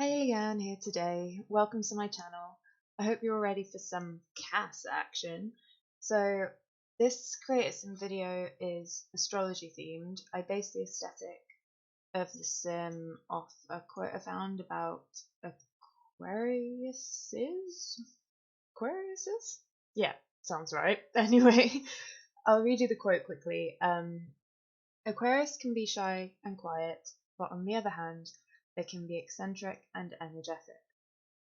Hey, Leanne here today. Welcome to my channel. I hope you're all ready for some CAS action. So this create sim video is astrology themed. I based the aesthetic of the sim off a quote I found about Aquariuses? Aquariuses? Yeah, sounds right. Anyway, I'll read you the quote quickly. Aquarius can be shy and quiet, but on the other hand, they can be eccentric and energetic.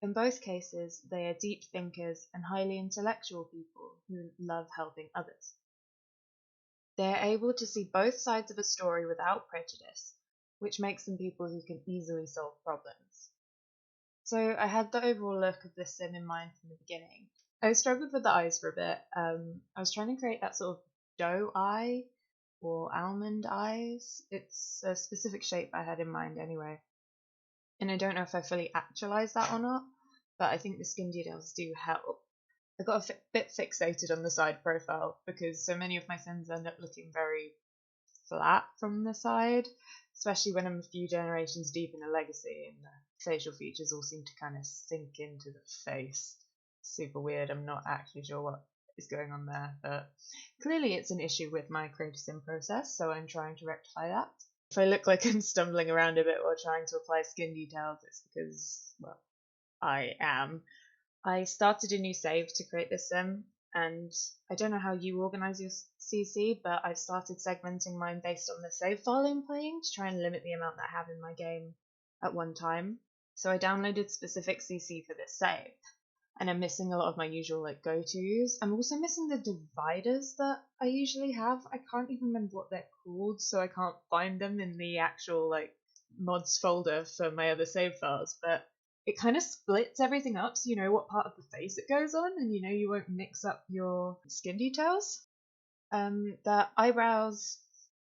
In both cases, they are deep thinkers and highly intellectual people who love helping others. They are able to see both sides of a story without prejudice, which makes them people who can easily solve problems. So I had the overall look of this sim in mind from the beginning. I struggled with the eyes for a bit. I was trying to create that sort of doe eye or almond eyes. It's a specific shape I had in mind anyway. And I don't know if I fully actualized that or not, but I think the skin details do help. I got a bit fixated on the side profile because so many of my sims end up looking very flat from the side, especially when I'm a few generations deep in a legacy and the facial features all seem to kind of sink into the face. Super weird. I'm not actually sure what is going on there, but clearly it's an issue with my creator sim process, so I'm trying to rectify that. If I look like I'm stumbling around a bit while trying to apply skin details, it's because, well, I am. I started a new save to create this sim, and I don't know how you organize your CC, but I've started segmenting mine based on the save file I'm playing to try and limit the amount that I have in my game at one time. So I downloaded specific CC for this save, and I'm missing a lot of my usual go-tos. I'm also missing the dividers that I usually have. I can't even remember what they're called, so I can't find them in the actual mods folder for my other save files, but it kind of splits everything up so you know what part of the face it goes on, and you won't mix up your skin details. The eyebrows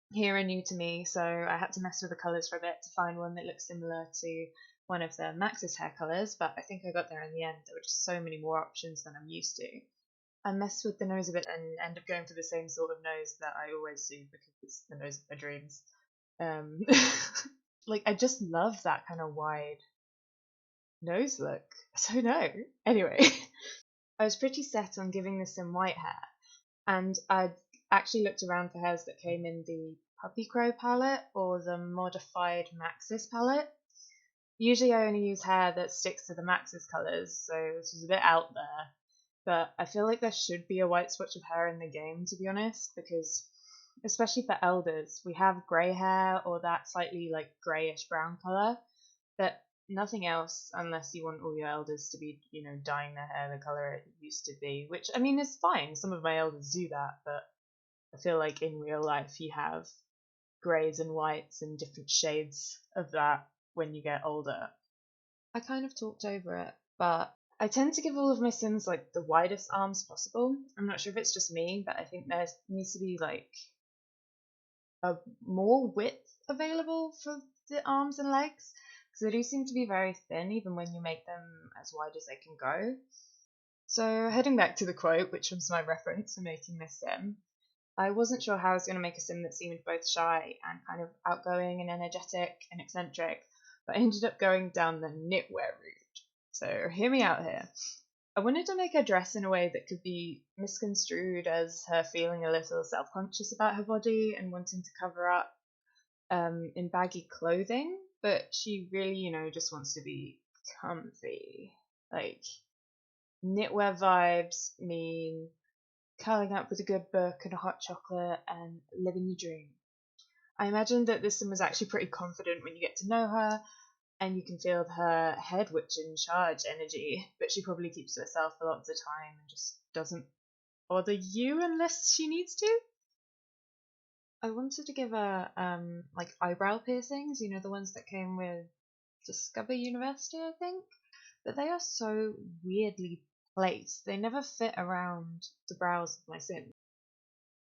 here are new to me, so I had to mess with the colours for a bit to find one that looks similar to one of the Max's hair colours, but I think I got there in the end. There were just so many more options than I'm used to. I messed with the nose a bit and end up going for the same sort of nose that I always do because it's the nose of my dreams. I just love that kind of wide nose look. I don't know. Anyway, I was pretty set on giving this some white hair, and I'd actually looked around for hairs that came in the Puppy Crow palette or the modified Maxis palette. Usually I only use hair that sticks to the Maxis colours, so this was a bit out there, but I feel like there should be a white swatch of hair in the game, to be honest, because especially for elders, we have grey hair or that slightly greyish brown colour, but nothing else unless you want all your elders to be, dyeing their hair the colour it used to be, which I mean is fine. Some of my elders do that, but I feel like in real life you have greys and whites and different shades of that when you get older. I kind of talked over it, but I tend to give all of my sims the widest arms possible. I'm not sure if it's just me, but I think there needs to be a more width available for the arms and legs, because they do seem to be very thin even when you make them as wide as they can go. So heading back to the quote, which was my reference for making this sim, I wasn't sure how I was going to make a sim that seemed both shy and kind of outgoing and energetic and eccentric, but I ended up going down the knitwear route. So hear me out here. I wanted to make her dress in a way that could be misconstrued as her feeling a little self-conscious about her body and wanting to cover up in baggy clothing, but she really, just wants to be comfy. Knitwear vibes mean curling up with a good book and a hot chocolate and living your dream. I imagine that this sim was actually pretty confident when you get to know her, and you can feel her head witch in charge energy, but she probably keeps to herself a lot of the time and just doesn't bother you unless she needs to. I wanted to give her eyebrow piercings, the ones that came with Discover University, I think, but they are so weirdly placed. They never fit around the brows of my sim.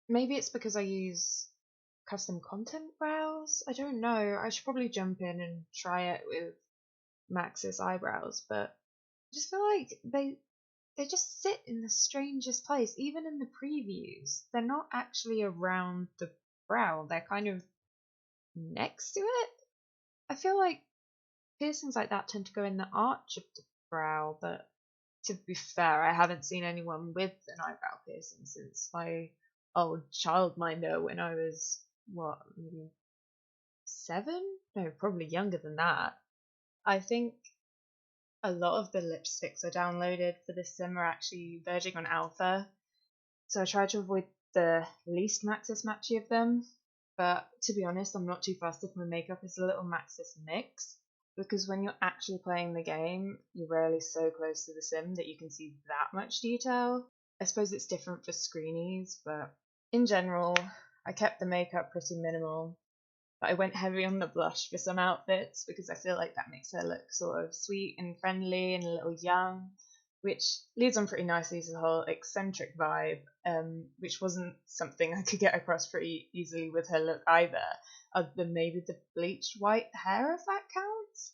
Maybe it's because I use custom content brows. I don't know. I should probably jump in and try it with Max's eyebrows, but I just feel like they just sit in the strangest place. Even in the previews, they're not actually around the brow. They're kind of next to it. I feel like piercings like that tend to go in the arch of the brow, but to be fair, I haven't seen anyone with an eyebrow piercing since my old childminder when I was, what, maybe 7? No, probably younger than that. I think a lot of the lipsticks I downloaded for this sim are actually verging on alpha, so I try to avoid the least Maxis matchy of them. But to be honest, I'm not too fussed if my makeup is a little Maxis mix, because when you're actually playing the game, you're rarely so close to the sim that you can see that much detail. I suppose it's different for screenies, but in general, I kept the makeup pretty minimal. But I went heavy on the blush for some outfits because I feel like that makes her look sort of sweet and friendly and a little young, which leads on pretty nicely to the whole eccentric vibe, which wasn't something I could get across pretty easily with her look either, other than maybe the bleached white hair, if that counts.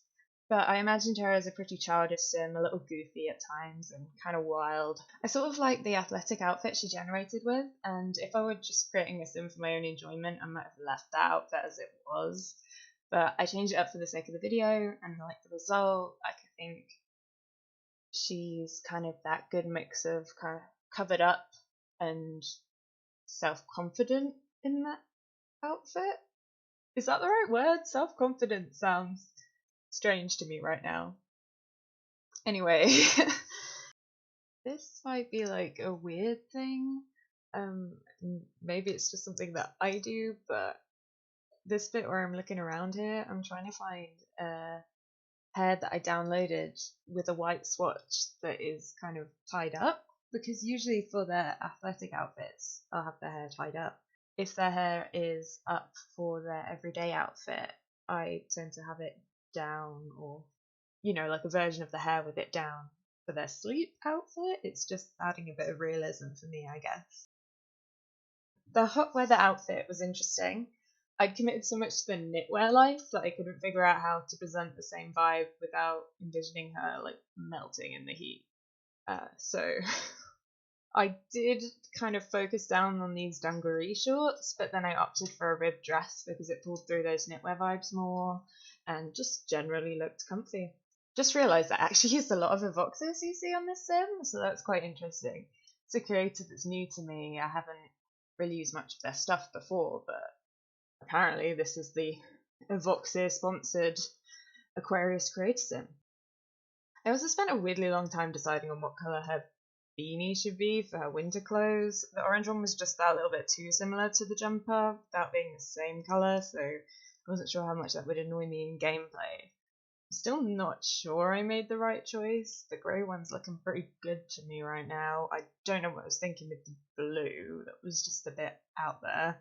But I imagined her as a pretty childish sim, a little goofy at times and kind of wild. I sort of like the athletic outfit she generated with, and if I were just creating a sim for my own enjoyment, I might have left that outfit as it was. But I changed it up for the sake of the video, and I like the result. I think she's kind of that good mix of kind of covered up and self-confident in that outfit. Is that the right word? Self-confident sounds strange to me right now. Anyway, this might be like a weird thing. Maybe it's just something that I do, but this bit where I'm looking around here, I'm trying to find a hair that I downloaded with a white swatch that is kind of tied up, because usually for their athletic outfits, I'll have their hair tied up. If their hair is up for their everyday outfit, I tend to have it down, or like a version of the hair with it down for their sleep outfit. It's just adding a bit of realism for me, I guess. The hot weather outfit was interesting. I'd committed so much to the knitwear life that I couldn't figure out how to present the same vibe without envisioning her like melting in the heat. So I did kind of focus down on these dungaree shorts, but then I opted for a ribbed dress because it pulled through those knitwear vibes more and just generally looked comfy. Just realised that I actually used a lot of the voxers you see on this sim, so that's quite interesting. It's a creator that's new to me. I haven't really used much of their stuff before, but apparently this is the Voxer sponsored Aquarius creator sim. I also spent a weirdly long time deciding on what colour her beanie should be for her winter clothes. The orange one was just that little bit too similar to the jumper without being the same colour, so I wasn't sure how much that would annoy me in gameplay. I'm still not sure I made the right choice. The grey one's looking pretty good to me right now. I don't know what I was thinking with the blue. That was just a bit out there.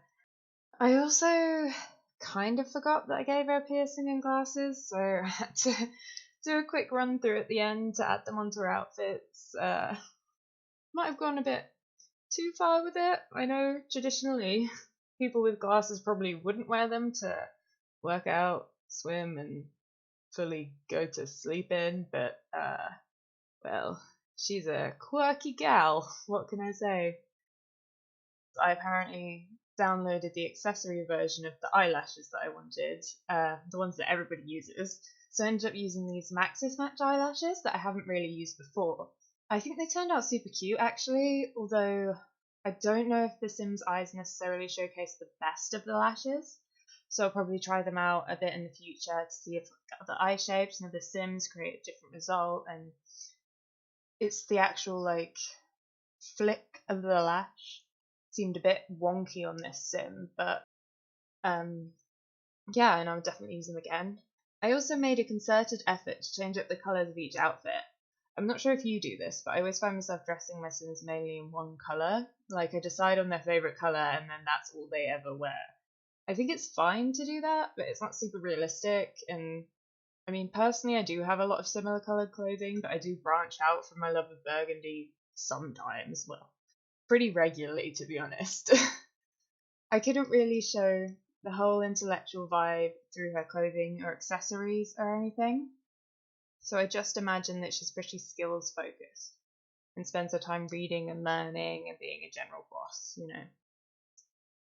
I also kind of forgot that I gave her a piercing and glasses, so I had to do a quick run through at the end to add them onto her outfits. Might have gone a bit too far with it. I know traditionally people with glasses probably wouldn't wear them to work out, swim, and fully go to sleep in, but well, she's a quirky gal, what can I say? I apparently downloaded the accessory version of the eyelashes that I wanted, the ones that everybody uses, so I ended up using these Maxis Match eyelashes that I haven't really used before. I think they turned out super cute actually, although I don't know if the Sims eyes necessarily showcase the best of the lashes. So I'll probably try them out a bit in the future to see if the eye shapes and the Sims create a different result, and it's the actual like flick of the lash seemed a bit wonky on this sim, but yeah, and I'll definitely use them again. I also made a concerted effort to change up the colours of each outfit. I'm not sure if you do this, but I always find myself dressing my Sims mainly in one colour. Like I decide on their favourite colour and then that's all they ever wear. I think it's fine to do that, but it's not super realistic. And I mean, personally, I do have a lot of similar coloured clothing, but I do branch out from my love of burgundy sometimes. Well, pretty regularly, to be honest. I couldn't really show the whole intellectual vibe through her clothing or accessories or anything, so I just imagine that she's pretty skills focused and spends her time reading and learning and being a general boss,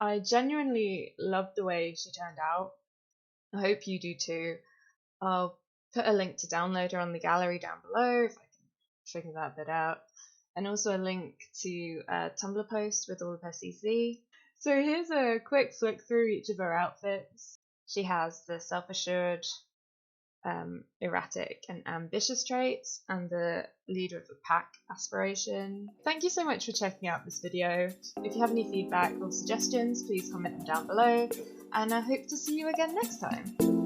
I genuinely loved the way she turned out. I hope you do too. I'll put a link to download her on the gallery down below if I can figure that bit out, and also a link to a Tumblr post with all of her CC. So here's a quick flick through each of her outfits. She has the self-assured, erratic and ambitious traits, and the leader of the pack aspiration. Thank you so much for checking out this video. If you have any feedback or suggestions, please comment them down below, and I hope to see you again next time.